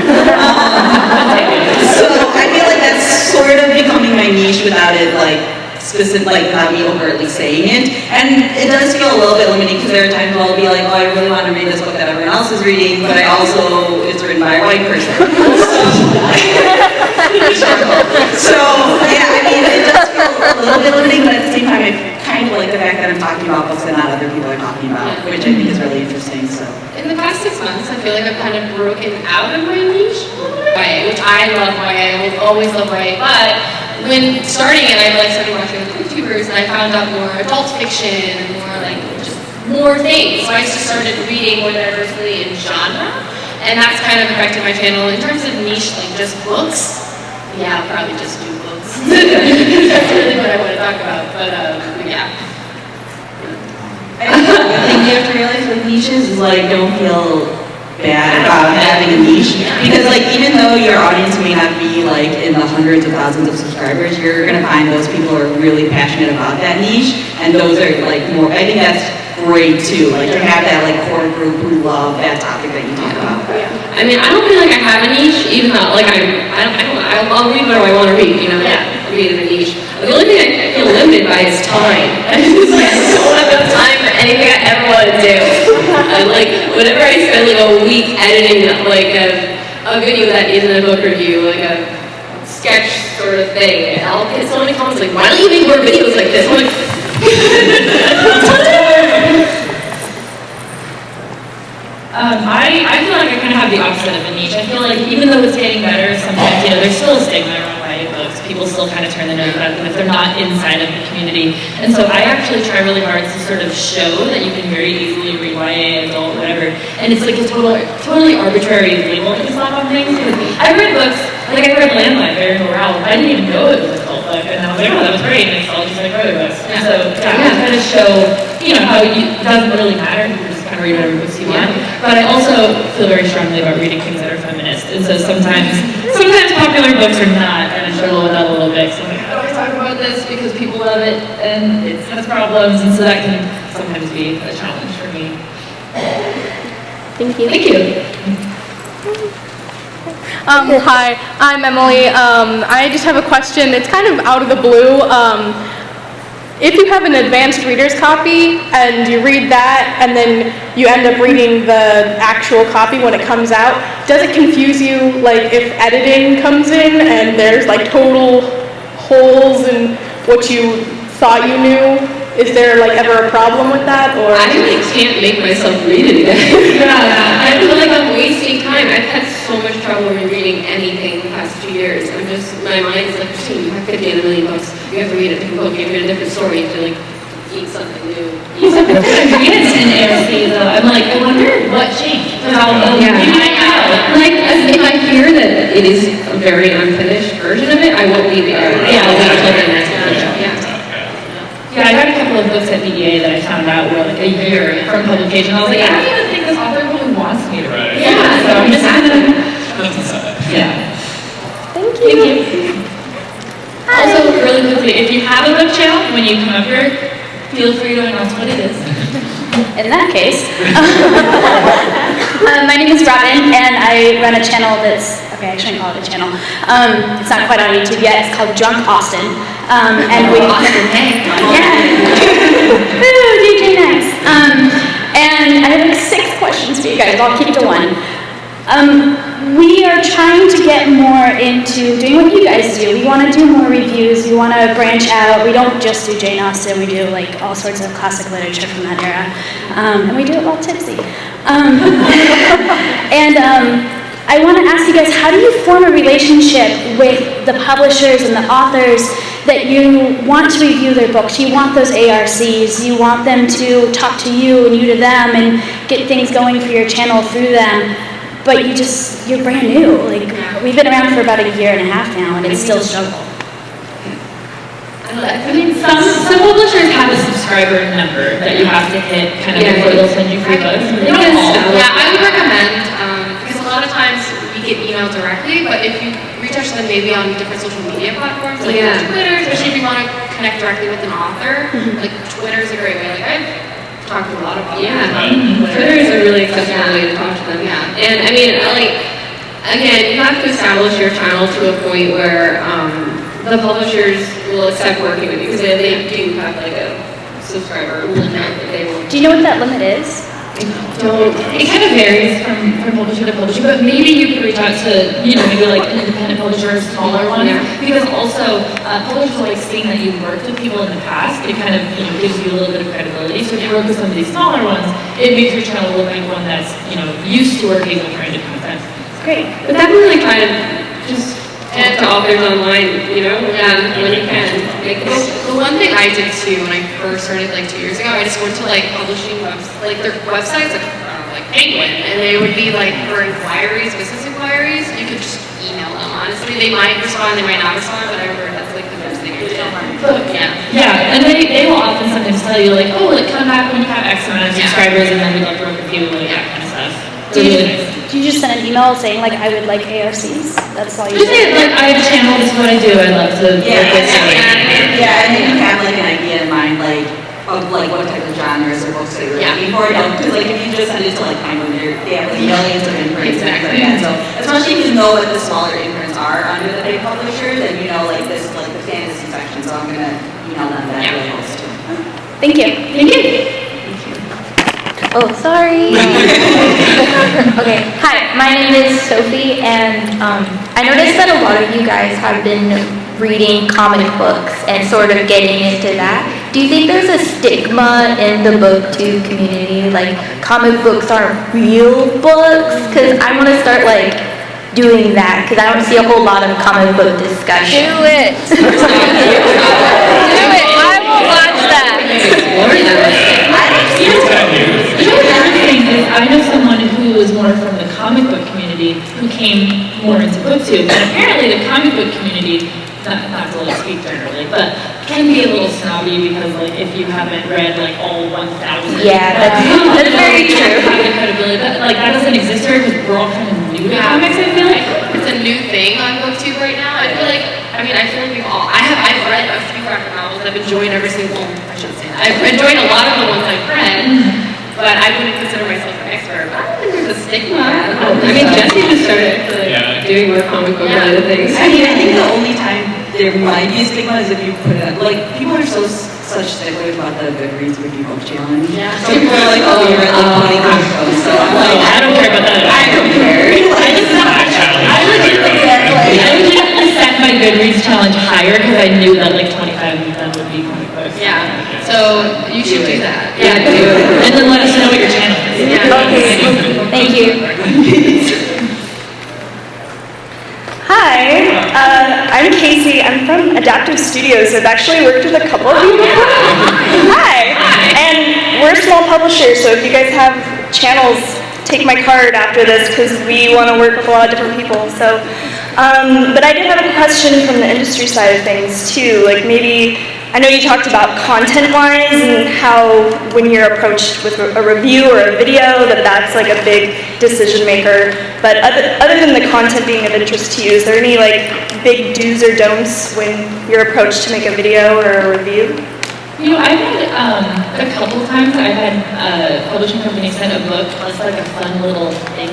So I feel like that's sort of becoming my niche without it like specific, like without me overtly saying it. And it does feel a little bit limiting because there are times where I'll be like, oh, I really want to read this book that everyone else is reading, but I also, it's written by a white person. So, yeah, I mean, it does feel a little bit limiting, but at the same time, I kind of like the fact that I'm talking about books that not other people are talking about, which I think is really interesting, so.
In the past 6 months, I feel like I've kind of broken out of my niche, which I love YA, I will always love YA, but when starting it, I like started watching with Booktubers, and I found out more adult fiction, and more like, just more things. So I just started reading more diversely in genre, and that's kind of affected my channel. In terms of niche, like just books, yeah, I'll probably just do books. That's really what I want to talk about, but yeah.
I think the thing you have to realize with niches is like, don't feel bad about having a niche, because like even though your audience may not be like in the hundreds of thousands of subscribers, you're gonna find those people who are really passionate about that niche, and those are like more, I think that's great too, like to have that like core group who love that topic that you talk about.
I mean, I don't feel like I have a niche, even though like I'll read what I want to read, you know, read in a niche. The only thing I feel limited by is time. I just like don't have enough time for anything I ever want to do. And like whenever I spend like a week editing like a video that isn't a book review, like a sketch sort of thing, I'll get so many comments like, why don't you make more videos like this? I'm like,
I feel like I kind of have the opposite of a niche. I feel like even though it's getting better, sometimes, you know, there's still a stigma around YA books. People still kind of turn their nose at them if they're not inside of the community. And so I actually try really hard to sort of show that you can very easily read YA, adult, whatever. And it's like a totally arbitrary label that you slap on things. I read books, like I read Landline by Erin Morale. I didn't even know it was a cult book. And I was like, oh, that was great. And it's all just like other books. And so yeah, I kind of show, you know, how it doesn't really matter. Kind of read whatever books you want, but I also feel very strongly about reading things that are feminist, and so sometimes popular books are not, and I struggle with that a little bit. So I'm like, how do I talk about this because people love it and it has problems, and so that can sometimes be a challenge for me.
Thank you.
Thank you.
Hi, I'm Emily. I just have a question. It's kind of out of the blue. If you have an advanced reader's copy and you read that and then you end up reading the actual copy when it comes out, does it confuse you, like if editing comes in and there's like total holes in what you thought you knew? Is there like ever a problem with that? Or
I really can't make myself read it again. I feel like I'm wasting time. I've had so much trouble rereading anything the past 2 years. My mind is like, Christine, you have 50 and a million books. You have to read a different book. You have to read a different story. You have to like eat something new.
It's in ARC though. I'm like, I wonder what changed. Like
if I hear that it is a very unfinished version of it, I won't read it. I'll wait until the next version.
Yeah, I got a couple of books at VEA that I found out were like a year from publication. I was like, I don't even think this author really wants me to read. Yeah, so I'm just gonna. Yeah.
Thank you.
Also, really quickly, if you have a book channel, when you come up here, feel free to announce what it is.
In that case, my name is Robin, and I run a channel that's, okay, I shouldn't call it a channel. It's not quite on YouTube yet. It's called Drunk Austin. And we, yeah. Woo, DJ Nice. And I have like 6 questions for you guys. I'll keep it to one. We are trying to get more into doing what you guys do. We want to do more reviews. We want to branch out. We don't just do Jane Austen. We do like all sorts of classic literature from that era. And we do it while tipsy. I want to ask you guys, how do you form a relationship with the publishers and the authors that you want to review their books? You want those ARCs. You want them to talk to you and you to them and get things going for your channel through them. But you're brand new. Like, we've been around for about 1.5 years now, and it's still a struggle.
I mean, some publishers have a subscriber number that you have to hit kind of before they'll send you free books.
I would recommend, because a lot of times we get emailed directly, but if you reach out to them maybe on different social media platforms, like Twitter, especially if you want to connect directly with an author, like Twitter is a great way. Like I've talked to a lot of authors.
Twitter is a really accessible way to talk to them. And I mean, like, again, you have to establish your channel to a point where the publishers will accept working with you because they do have like a subscriber limit that they will.
Do you know what that limit is?
It kind of varies from publisher to publisher, but maybe you could reach out to, maybe like an independent publisher or smaller one, because also publishers like seeing that you've worked with people in the past. It kind of, gives you a little bit of credibility. So if you work with some of these smaller ones, it makes your channel look like one that's, used to working with branded content.
Great.
But definitely try to just talk to authors online, when you can.
The one thing I did too when I first started like 2 years ago, I just went to like publishing their websites, like Penguin, and they would be like for inquiries, business inquiries, you could just email them. Honestly, they might respond, they might not respond, but I remember that's like the first thing I did.
Yeah, and they will often sometimes tell you like, oh, come back when you have X amount of subscribers, and then we'd love to work with you, like that kind of stuff.
Do you just send an email saying like I would like ARCs? That's all you
Just
say?
say like I have a channel, this is what I do, I'd love to work with somebody.
Yeah, and then you have like an idea in mind, like, of like what type of genres or books that you're looking for. Because like if you just send it to like Penguin, they have like millions of imprints and things like that. So especially if you know what the smaller imprints are under the big publishers, and like this is like the fantasy section, so I'm gonna email them that really helps too.
Thank you.
Thank you.
Oh, sorry. Okay, hi, my name is Sophie, and I noticed that a lot of you guys have been reading comic books and sort of getting into that. Do you think there's a stigma in the Booktube community, like comic books aren't real books? Because I want to start like doing that, because I don't see a whole lot of comic book discussion.
Do it. Do it. I will watch that.
I know someone who was more from the comic book community who came more into Booktube, and apparently the comic book community, not to like speak generally, but can be a little snobby because like if you haven't read like all 1,000.
Yeah, that's very true.
Have the credibility, but like that doesn't exist here because we're all kind of new to comics. I feel like
It's a new thing on Booktube right now. I feel like we've all, I've read a few graphic novels. I've enjoyed every single, I shouldn't say that. I've enjoyed a lot of the ones I've read. But I wouldn't consider myself an expert. I don't think there's a stigma.
I mean, Jessie just started doing more comic book related things.
I think the only time there might be a stigma is if you put it up. Like, people are such sticklers about the Goodreads Review Book Challenge.
Yeah.
So people are like, oh, you read like 20 comic books. So I'm like,
I don't care about that.
I don't care.
I legitimately set my Goodreads challenge higher because I knew that like 25 of them would be comic books.
Yeah. So you should do that.
Yeah, do it. And then let us know what your channel is.
Okay, thank you.
Hi, I'm Casey. I'm from Adaptive Studios. I've actually worked with a couple of you before. Hi, and we're a small publisher, so if you guys have channels, take my card after this because we want to work with a lot of different people. So, but I did have a question from the industry side of things too. Like maybe, I know you talked about content-wise and how when you're approached with a review or a video that's like a big decision maker. But other than the content being of interest to you, is there any like big do's or don'ts when you're approached to make a video or a review?
I've had a couple times I've had publishing companies send a book plus like a fun little thing,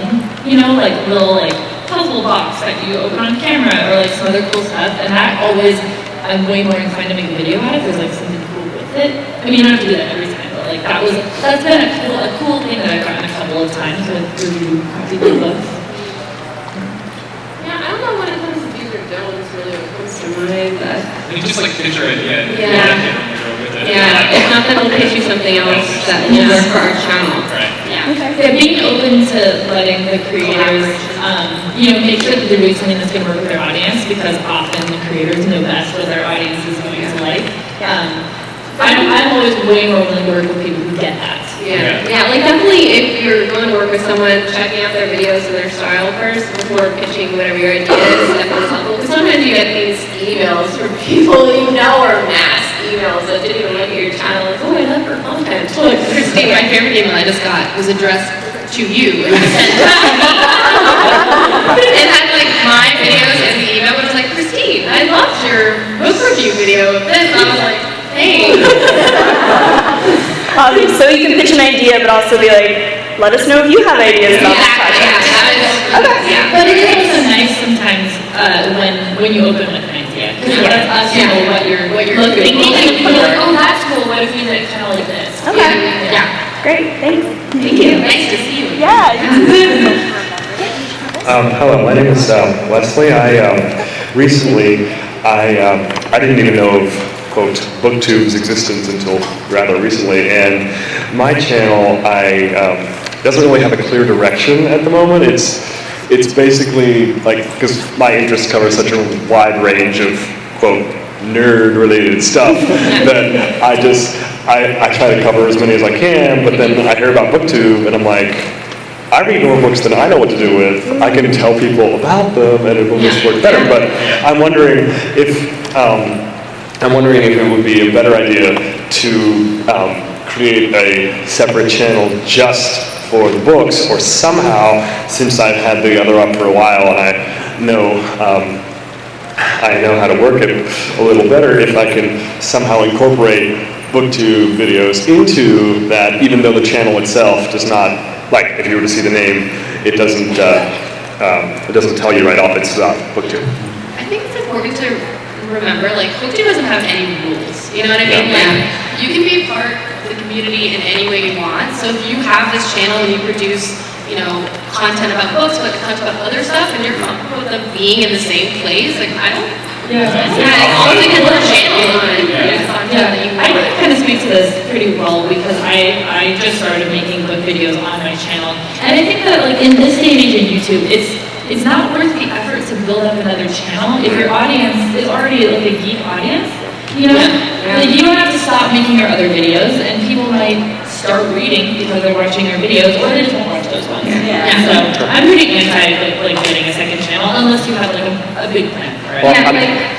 like little like puzzle box that you open on camera or like some other cool stuff, and that always I'm way more inclined to make a video out of. There's like something cool with it. I mean, you don't have to do that every time, but like that's been a cool thing that I've gotten a couple of times with review books.
Yeah, I don't know when it comes to do's or don'ts really when it comes to mine, but
You just like pitch your idea.
yeah, if not, then we'll pitch you something else that will work for our channel.
Right.
Yeah, being open to letting the creators, make sure that they're doing something that's going to work with their audience, because often the creators know best what their audience is going to like. I'm always way more willing to work with people who get that.
Yeah, like definitely if you're going to work with someone, checking out their videos and their style first before pitching whatever your idea is, definitely helpful. Because sometimes you get these emails from people you know are mass emails that didn't even look at your channel, like, oh, I love her content. Look, Christine, my favorite email I just got was addressed to you. It was sent to me. It had like my videos in the email, but it was like, Christine, I loved your book review video of this. I was like, hey.
So you can pitch an idea, but also be like, let us know if you have ideas about this project.
But it is also nice sometimes when you open with an idea. Because That's us, you know, what you're thinking. And you're like, oh, that's cool. What if we did it kind of like this?
Okay.
Yeah.
Great, thanks.
Thank you. Nice to see you.
Yeah.
Hello, my name is Leslie. Recently, I didn't even know of, quote, Booktube's existence until rather recently, and my channel, doesn't really have a clear direction at the moment. It's basically, like, because my interests cover such a wide range of, quote, nerd-related stuff, that I try to cover as many as I can, but then I hear about Booktube, and I'm like, I read more books than I know what to do with. I can tell people about them, and it will just work better. But I'm wondering if it would be a better idea to create a separate channel just for the books, or somehow, since I've had the other up for a while and I know how to work it a little better, if I can somehow incorporate Booktube videos into that, even though the channel itself does not, like, if you were to see the name, it doesn't tell you right off it's Booktube.
I think it's important to remember, like, Booktube doesn't have any rules. You know what I mean?
Yeah.
Like, you can be part of the community in any way you want. So if you have this channel and you produce, you know, content about books, but content about other stuff, and you're comfortable with them being in the same place, like, I don't. I'll take a little channel on content that you want.
I can kind of speak to this pretty well because I just started making book videos on my channel, and I think that, like, in this day and age of YouTube, it's not worth the effort to build up another channel if your audience is already like a geek audience. You know, like, you don't have to stop making your other videos, and people might start reading because they're watching your videos, or they just won't watch those ones. So I'm pretty anti like getting a second channel unless you have like a big plan for it.
Well,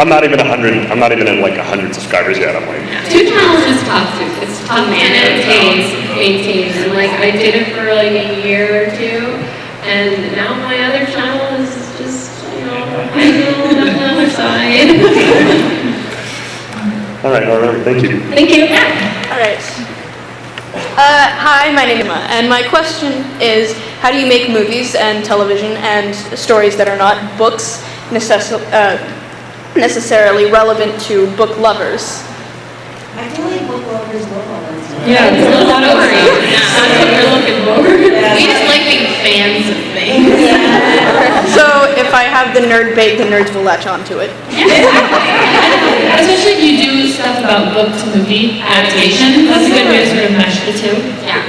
I'm not even 100. I'm not even at like 100 subscribers yet. I'm like
2 channels is tough too. It's tough and it maintains. And like I did it for like a year or 2, and now my other channel is just, you know, I do on the other side.
all right. Thank you.
Thank you.
All right. Hi, my name is Emma, and my question is, how do you make movies and television and stories that are not books necessarily relevant to book lovers?
I feel like book lovers love all this.
Yeah, it's a lot of worry.
That's what we're looking for. We just like being fans of things.
So if I have the nerd bait, the nerds will latch onto it.
Especially if you do stuff about book to movie adaptation, that's a good way to sort of mesh the two.
Yeah.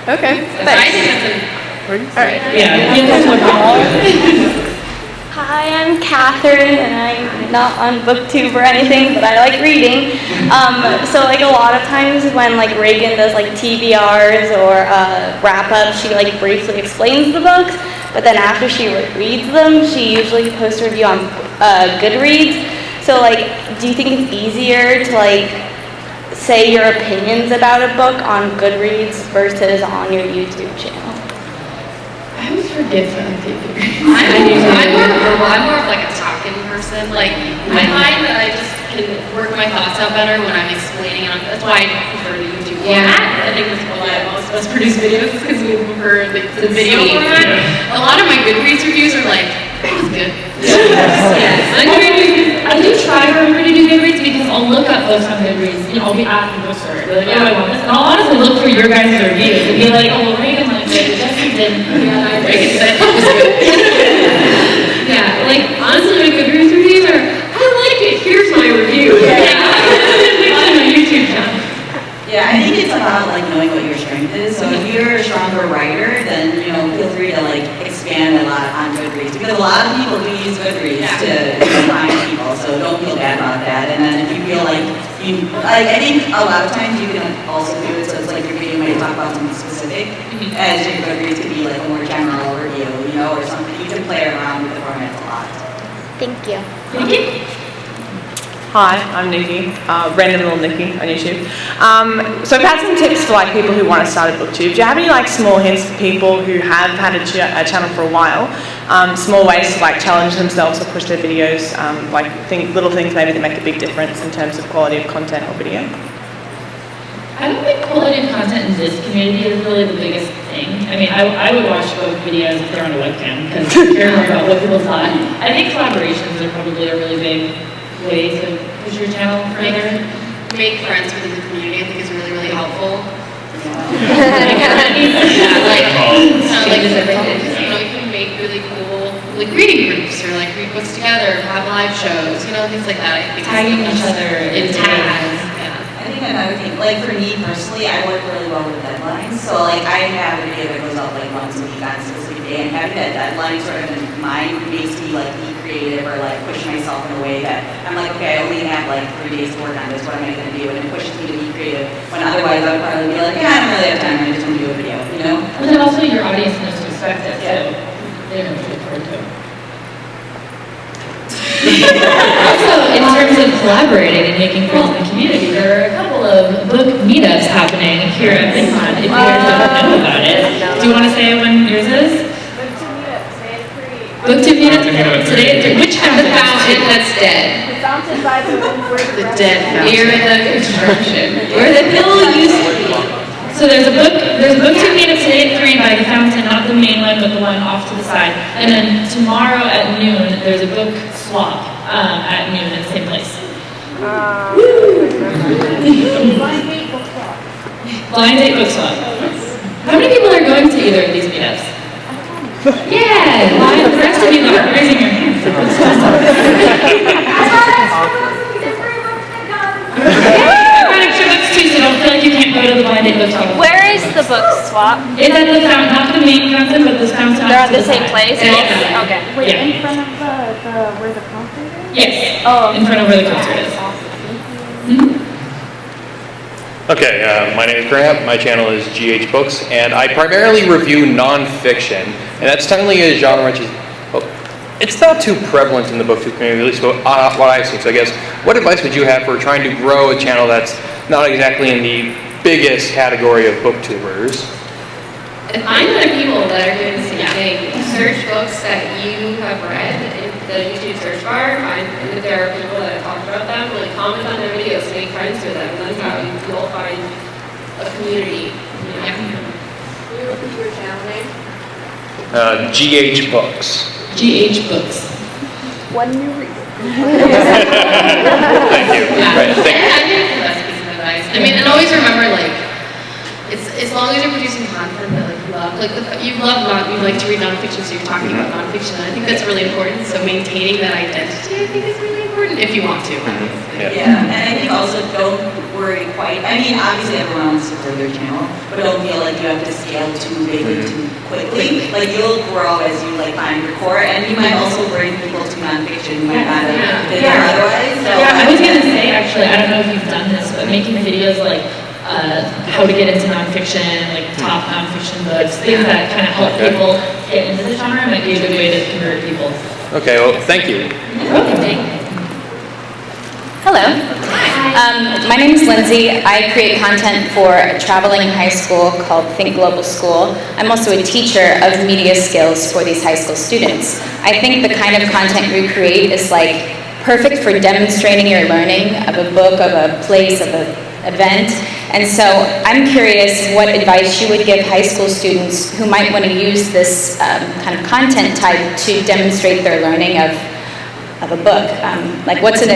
Okay,
I
thanks.
think that's
All right.
Hi, I'm Catherine, and I'm not on Booktube or anything, but I like reading. So like a lot of times when like Reagan does like TBRs or wrap-ups, she like briefly explains the books, but then after she reads them, she usually posts a review on Goodreads. So like, do you think it's easier to like say your opinions about a book on Goodreads versus on your YouTube channel?
I always forget to update the
I'm more of like a talking person. Like, I find that I just can work my thoughts out better when I'm explaining it. That's why I prefer the YouTube format. I think that's why most of us produce videos, because we prefer the video format. A lot of my Goodreads reviews are like, that was good.
I do try to remember to do Goodreads because I'll look up books on Goodreads. You know, I'll be at the bookstore. Be like, oh, I want this. And I'll honestly look for your guys' reviews and be like, oh, well, Reagan liked it. Jesse didn't. Yeah,
Reagan said it was good.
Yeah, like, honestly, my Goodreads reviews are, I like it. Here's my review. On my YouTube channel.
Yeah, I think it's about like knowing what your strength is. So if you're a stronger writer, then feel free to like expand a lot on Goodreads, because a lot of people do use Goodreads to find people. So don't feel bad about that. And then if you feel like I think a lot of times you can also do it so it's like your video might talk about something specific, as your Goodreads could be like a more general review, or something. You can play around with the formats a lot.
Thank you.
Thank you.
Hi, I'm Nikki, random little Nikki on YouTube. So I've had some tips for like people who want to start a booktube. Do you have any like small hints for people who have had a channel for a while? Small ways to like challenge themselves or push their videos, like little things maybe that make a big difference in terms of quality of content or video?
I don't think quality of content in this community is really the biggest thing. I mean, I would watch book videos if they're on a webcam because I care more about what people thought. I think collaborations are probably a really big way to push your channel further?
Make friends within the community, I think is really, really helpful. You know, you can make really cool, like reading groups or like read books together, have live shows, you know, things like that. I think
Tagging each other
in tags.
I think another thing, like for me personally, I work really well with deadlines. So like I have a video that goes up like once a week on a specific day, and having that deadline sort of in mind makes me like be creative or like push myself in a way that I'm like, okay, I only have like 3 days to work on this. What am I going to do? And it pushes me to be creative. When otherwise I would probably be like, yeah, I don't really have time. I just want to do a video, you know?
And then also your audience knows to expect it, so they know what to look forward to. Also, in terms of collaborating and making friends in the community, there are a couple of book meetups happening here at VidCon. If you guys don't know about it, do you want to say when yours is? Booktube meetup today. Which one?
The fountain that's dead.
The fountain by
the dead fountain. Near the construction.
Where the hill used to be.
So there's a Booktube meetup today at 3 by the fountain, not the main one, but the one off to the side. And then tomorrow at noon, there's a book swap at noon at the same place. Blind date book swap. How many people are going to either of these meetups? Yeah, why the rest of you that are raising your hands? I've got extra books too, so don't feel like you can't go to the blind date book swap.
Where is the book swap?
It's at the fountain, not the main fountain, but the fountain.
They're at the same
side.
place?
Yeah.
Okay.
Wait,
Yeah.
in front of where the concert is?
Yes.
Oh.
In front of where the concert is.
Okay, my name is Graham. My channel is GH Books, and I primarily review nonfiction, and that's technically a genre which is, it's not too prevalent in the booktube community, at least what I've seen. So I guess, what advice would you have for trying to grow a channel that's not exactly in the biggest category of booktubers?
And find other people that are doing the same thing. Search books that you have read in the YouTube search bar. And if there are people that have talked about them, like comment on their videos, make friends with them. That's how you'll find a community. Yeah. Can you repeat your channel name?
GH Books.
GH Books.
One new reader.
Thank you.
Yeah.
Right, thank you.
I think it's the best piece of advice. I mean, and always remember, like, it's as long as you're producing content that like you love, like you like to read nonfiction, so you're talking about nonfiction. I think that's really important. So maintaining that identity, I think, is really important if you want to.
Yeah, and I think also don't worry quite. I mean, obviously everyone wants to grow their channel, but don't feel like you have to scale too big or too quickly. Like you'll grow as you like find your core, and you might also bring people to nonfiction. You might not have been there otherwise. So.
Yeah, I was gonna say actually, I don't know if you've done this, but making videos like how to get into nonfiction, like top nonfiction books, things that kind of help people get into the genre might be a good way to convert people.
Okay, well, thank you.
Hello. My name is Lindsay. I create content for a traveling high school called Think Global School. I'm also a teacher of media skills for these high school students. I think the kind of content we create is like perfect for demonstrating your learning of a book, of a place, of an event. And so I'm curious what advice you would give high school students who might want to use this kind of content type to demonstrate their learning of a book. Like what's an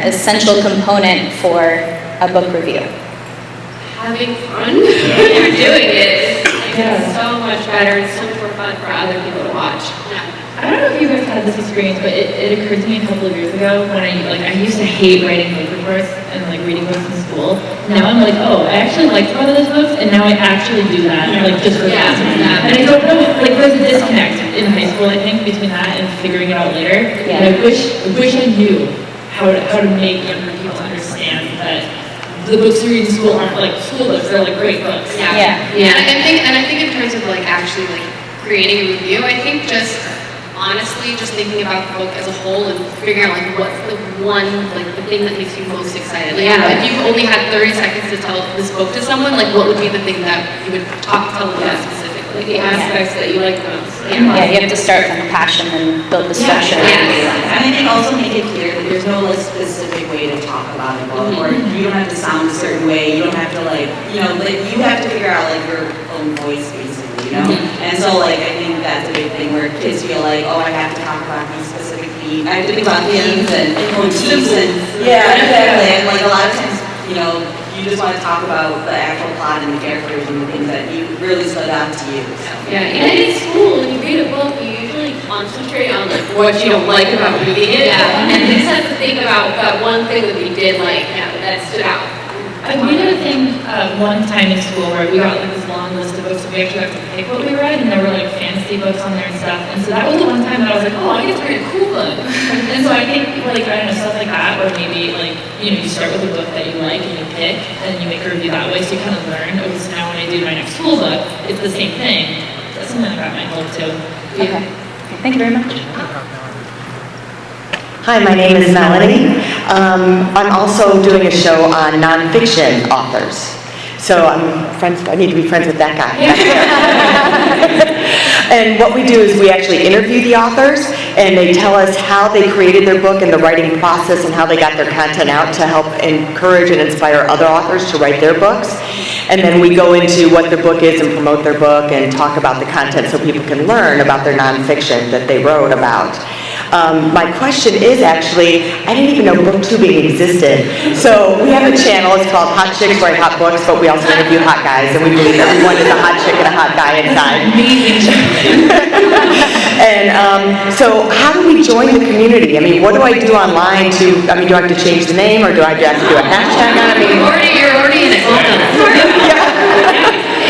essential component for a book review?
Having fun when you're doing it. It's so much better and so much more fun for other people to watch.
I don't know if you guys had this experience, but it occurred to me a couple of years ago when I used to hate writing book reports and like reading books in school. Now I'm like, oh, I actually liked one of those books, and now I actually do that, like just for fun. And I don't know, like there's a disconnect in high school, I think, between that and figuring it out later.
Yeah.
And I wish I knew how to make younger people understand that the books you read in school aren't like school books; they're like great books.
Yeah.
And I think in terms of like actually like creating a review, I think just honestly just thinking about the book as a whole and figuring out like what's the one like the thing that makes you most excited. Like if you only had 30 seconds to tell this book to someone, like what would be the thing that you would tell them about specifically?
The aspects that you like most.
Yeah, you have to start from passion and build the structure.
And I think also make it clear that there's no like specific way to talk about a book, or you don't have to sound a certain way. You don't have to like, you know, like you have to figure out like your own voice basically, you know. And so like I think that's a big thing where kids feel like, oh, I have to talk about these specific I have to think about themes and motifs and, yeah, exactly. And like a lot of times, you know, you just want to talk about the actual plot and the characters and the things that you really stood out to you. So.
Yeah, and in school, when you read a book, you usually concentrate on like what you don't like about reading it. Yeah. And you just have to think about that one thing that we did like, that stood out.
We did a thing one time in school where we got like this long list of books and we actually got to pick what we read, and there were like fantasy books on there and stuff. And so that was the one time that I was like, oh, I get to read a cool book. And so I think like, I don't know, stuff like that, or maybe like, you know, you start with a book that you like and you pick, and you make a review that way, so you kind of learn. So now when I do my next school book, it's the same thing. That's something that might help too.
Okay. Thank you very much.
Hi, my name is Melanie. I'm also doing a show on nonfiction authors. So I need to be friends with that guy. And what we do is we actually interview the authors, and they tell us how they created their book and the writing process and how they got their content out to help encourage and inspire other authors to write their books. And then we go into what their book is and promote their book and talk about the content so people can learn about their nonfiction that they wrote about. My question is actually, I didn't even know booktubing existed. So we have a channel, it's called Hot Chicks Write Hot Books, but we also interview hot guys, and we believe everyone is a hot chick and a hot guy inside. And so how do we join the community? I mean, what do I do online do I have to change the name, or do I have to do a hashtag on it?
You're already in it.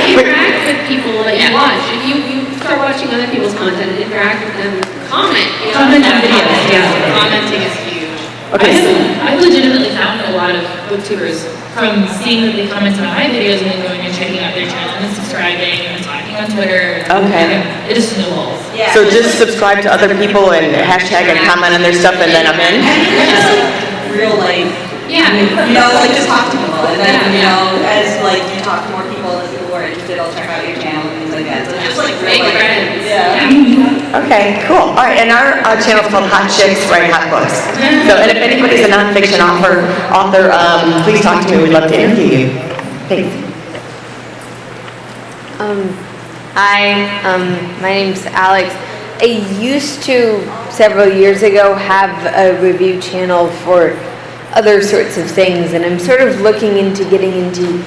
Interact with people that you watch. If you start watching other people's content, interact with them, comment.
Comment on videos, yeah.
Commenting is huge.
Okay. I've legitimately found a lot of booktubers from seeing that they comment on my videos and then going and checking out their channel and subscribing and talking on Twitter.
Okay.
It just snowballs.
Yeah.
So just subscribe to other people and hashtag and comment on their stuff, and then I'm in?
Real life.
Yeah.
You know, like just talk to people, and then, you know, as like you talk to more people, as people are interested, I'll check out your channel and things like that. So just like real
Make
life.
friends.
Yeah.
Okay, cool. All right, and our channel is called Hot Chicks Write Hot Books. So, and if anybody's a nonfiction author, please talk to me. We'd love to interview you. Thanks.
Hi, my name's Alex. I used to, several years ago, have a review channel for other sorts of things, and I'm sort of looking into getting into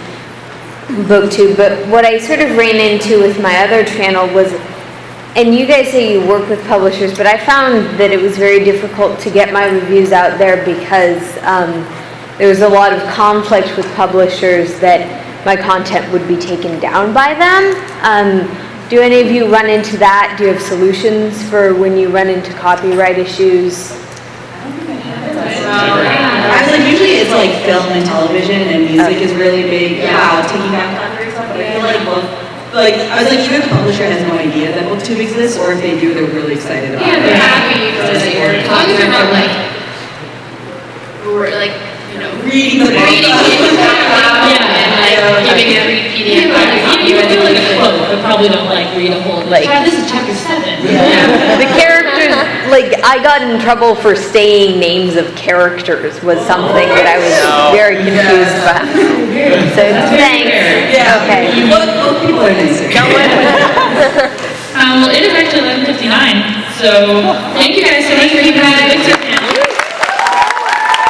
Booktube, but what I sort of ran into with my other channel was, and you guys say you work with publishers, but I found that it was very difficult to get my reviews out there because there was a lot of conflict with publishers that my content would be taken down by them. Do any of you run into that? Do you have solutions for when you run into copyright issues?
Actually, usually it's like film and television, and music is really big about taking down copyright stuff. But I feel like I was like, even if the publisher has no idea that Booktube exists, or if they do, they're really excited about it.
Yeah, they're happy for as long as they're not like, you know,
reading the book.
And like giving every PDF.
You would do like a quote, but probably don't like read a whole, like, this is chapter 7.
Yeah. The characters, like, I got in trouble for saying names of characters was something that I was very confused about. So, thanks.
Yeah.
Okay.
What people are nicer.
Well, it is actually 11:59, so thank you guys so much for being on the